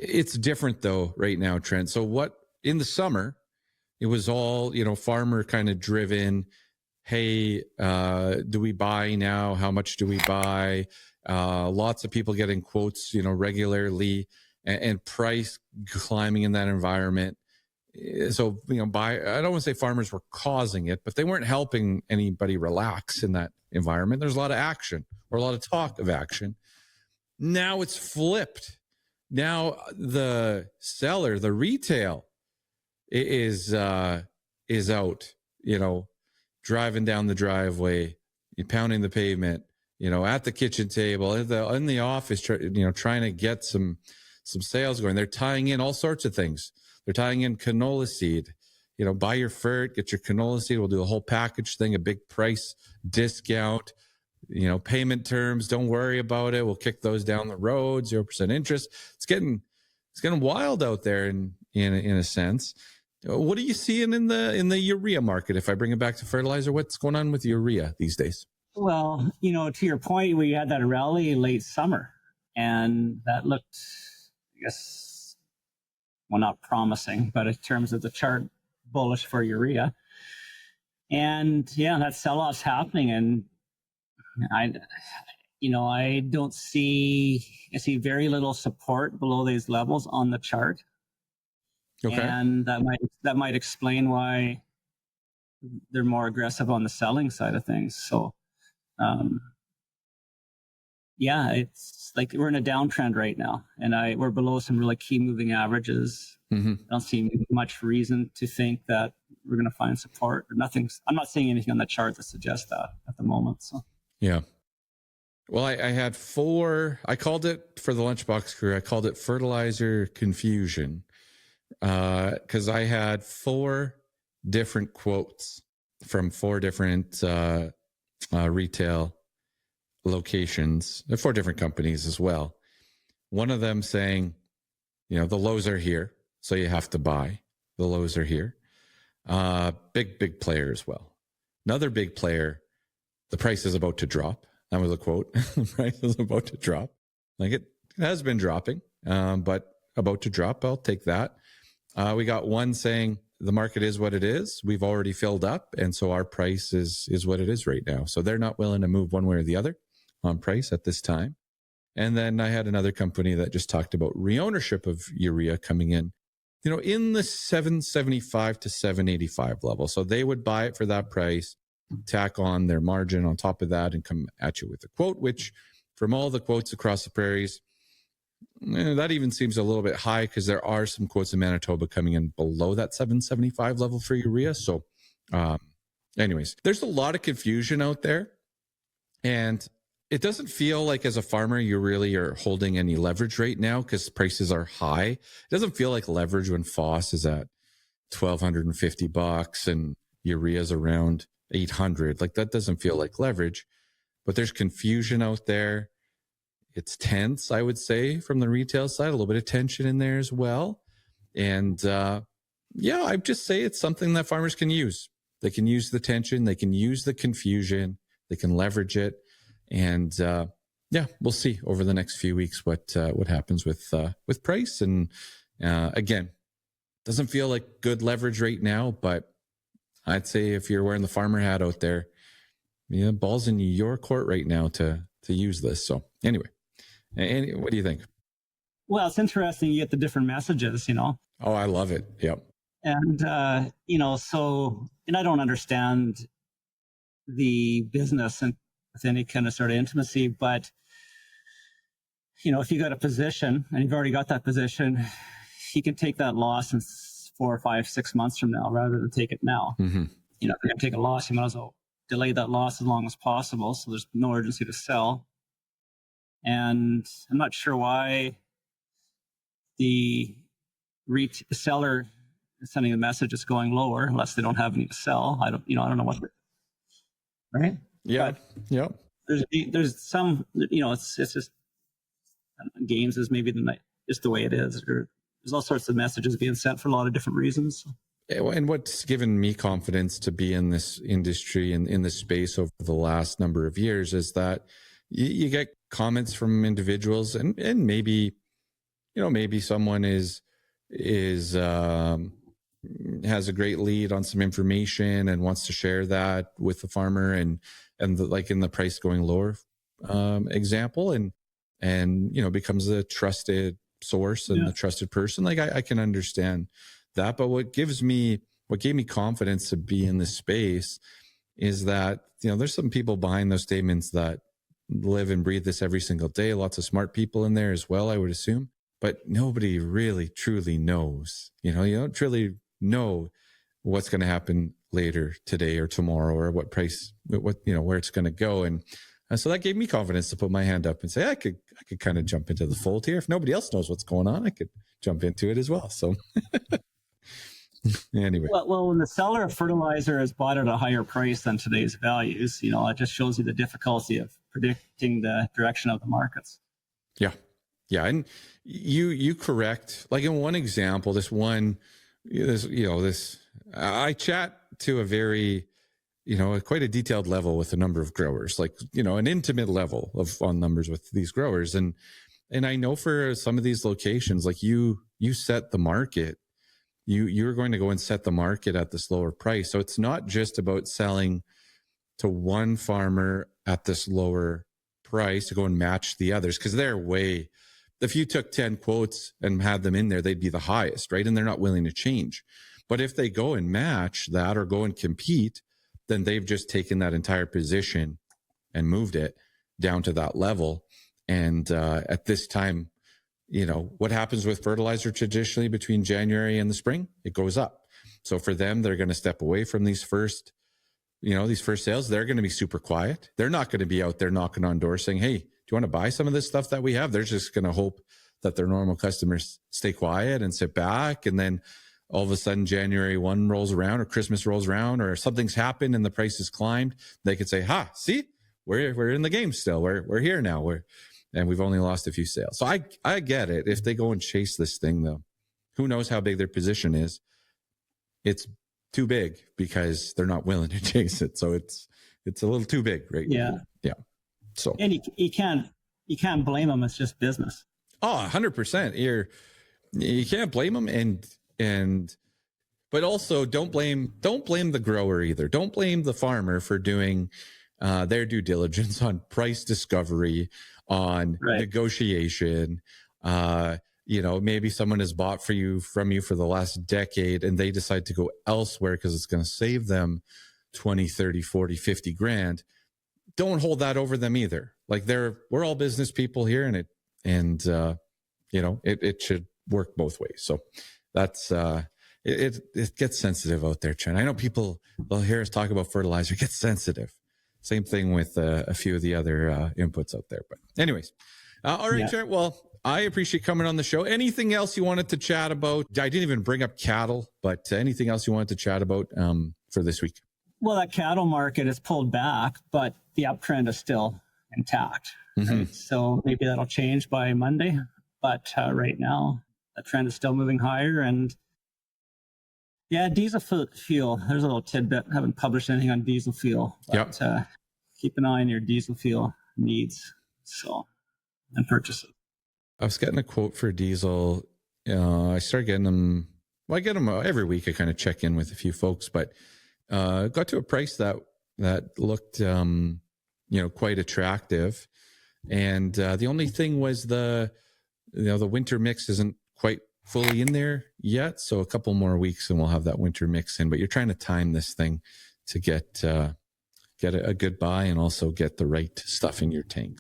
It's different though right now, Trent. So what in the summer, it was all, farmer kind of driven. Hey, do we buy now? How much do we buy? Lots of people getting quotes, regularly, and price climbing in that environment. So, I don't want to say farmers were causing it, but they weren't helping anybody relax in that environment. There's a lot of action or a lot of talk of action. Now it's flipped. Now the seller, the retail is out, driving down the driveway, pounding the pavement, at the kitchen table, in the office, trying to get some sales going. They're tying in all sorts of things. They're tying in canola seed, buy your fert, get your canola seed. We'll do a whole package thing, a big price discount, payment terms. Don't worry about it. We'll kick those down the road, 0% interest. It's getting wild out there in a sense. What are you seeing in the urea market? If I bring it back to fertilizer, what's going on with urea these days? Well, to your point, we had that rally late summer, and that looked, I guess, well, not promising, but in terms of the chart, bullish for urea. And that sell-off's happening, and I see very little support below these levels on the chart. Okay. And that might explain why they're more aggressive on the selling side of things. So, it's like we're in a downtrend right now, and we're below some really key moving averages. Mm-hmm. I don't see much reason to think that we're going to find support or nothing. I'm not seeing anything on the chart that suggests that at the moment. So, yeah. Well, I had 4. I called it, for the Lunchbox crew, I called it fertilizer confusion, because I had 4 different quotes from 4 different retail locations, 4 different companies as well. One of them saying, the lows are here, so you have to buy. The lows are here. Big player as well. Another big player, the price is about to drop. That was a quote. The price is about to drop. Like it has been dropping, but about to drop. I'll take that. We got one saying the market is what it is. We've already filled up, and so our price is what it is right now. So they're not willing to move one way or the other on price at this time. And then I had another company that just talked about reownership of urea coming in, in the 775 to 785 level. So they would buy it for that price, tack on their margin on top of that, and come at you with a quote, which from all the quotes across the prairies, that even seems a little bit high, because there are some quotes in Manitoba coming in below that 775 level for urea. So anyways, there's a lot of confusion out there, and it doesn't feel like as a farmer you really are holding any leverage right now because prices are high. It doesn't feel like leverage when phos is at $1,250 and urea's around 800. Like that doesn't feel like leverage, but there's confusion out there. It's tense, I would say, from the retail side, a little bit of tension in there as well. And I'd just say it's something that farmers can use. They can use the tension, they can use the confusion, they can leverage it. And we'll see over the next few weeks what happens with price. And again, doesn't feel like good leverage right now, but I'd say if you're wearing the farmer hat out there, ball's in your court right now to use this. So anyway, what do you think? Well, it's interesting. You get the different messages, Oh, I love it. Yep. And, and I don't understand the business and with any kind of sort of intimacy, but, if you got a position and you've already got that position, you can take that loss in 4, 5, 6 months from now rather than take it now. Mm-hmm. If you're going to take a loss, you might as well delay that loss as long as possible. So there's no urgency to sell. And I'm not sure why the seller is sending a message it's going lower unless they don't have any to sell. I don't know what, right? Yeah. But yeah. There's some, it's just games is maybe just the way it is. There's all sorts of messages being sent for a lot of different reasons. And what's given me confidence to be in this industry and in this space over the last number of years is that you get comments from individuals and maybe maybe someone is has a great lead on some information and wants to share that with the farmer, and like in the price going lower example, and becomes a trusted source and a trusted person. Like I can understand that, but what gave me confidence to be in this space is that there's some people behind those statements that live and breathe this every single day. Lots of smart people in there as well, I would assume, but nobody really truly knows. You don't truly know what's going to happen later today or tomorrow, or what price, where it's going to go. And so that gave me confidence to put my hand up and say, I could kind of jump into the fold here. If nobody else knows what's going on, I could jump into it as well. So anyway. Well, when the seller of fertilizer is bought at a higher price than today's values, it just shows you the difficulty of predicting the direction of the markets. Yeah. Yeah. And you correct, like in one example, I chat to a very, quite a detailed level with a number of growers, like, an intimate level on numbers with these growers. And I know for some of these locations, like you set the market, you're going to go and set the market at this lower price. So it's not just about selling to one farmer at this lower price to go and match the others, because if you took 10 quotes and had them in there, they'd be the highest, right? And they're not willing to change. But if they go and match that or go and compete, then they've just taken that entire position and moved it down to that level. And at this time, what happens with fertilizer traditionally between January and the spring? It goes up. So for them, they're going to step away from these first sales. They're going to be super quiet. They're not going to be out there knocking on doors saying, hey, do you want to buy some of this stuff that we have? They're just going to hope that their normal customers stay quiet and sit back. And then all of a sudden January 1 rolls around, or Christmas rolls around, or something's happened and the price has climbed. They could say, see, we're in the game still. We're here now. And we've only lost a few sales. So I get it. If they go and chase this thing, though, who knows how big their position is? It's too big because they're not willing to chase it. So it's a little too big, right? Yeah. Yeah. So, and you can't blame them. It's just business. Oh, 100%. You can't blame them. But also don't blame the grower either. Don't blame the farmer for doing their due diligence on price discovery, on negotiation. Maybe someone has bought from you for the last decade and they decide to go elsewhere because it's going to save them 20, 30, 40, 50 grand. Don't hold that over them either. Like we're all business people here, and it should work both ways. So that's, it gets sensitive out there, Trent. I know people, they'll hear us talk about fertilizer, it gets sensitive. Same thing with a few of the other inputs out there. But anyways, all right, Trent. Well, I appreciate coming on the show. Anything else you wanted to chat about? I didn't even bring up cattle, but anything else you wanted to chat about for this week? Well, that cattle market is pulled back, but the uptrend is still intact. Mm-hmm. Right? So maybe that'll change by Monday. But right now, the trend is still moving higher. And yeah, diesel fuel. There's a little tidbit. I haven't published anything on diesel fuel. But keep an eye on your diesel fuel needs and purchases. I was getting a quote for diesel. I started getting them. Well, I get them every week. I kind of check in with a few folks, but got to a price that looked, quite attractive. And the only thing was the winter mix isn't quite fully in there yet. So a couple more weeks and we'll have that winter mix in. But you're trying to time this thing to get a good buy and also get the right stuff in your tank.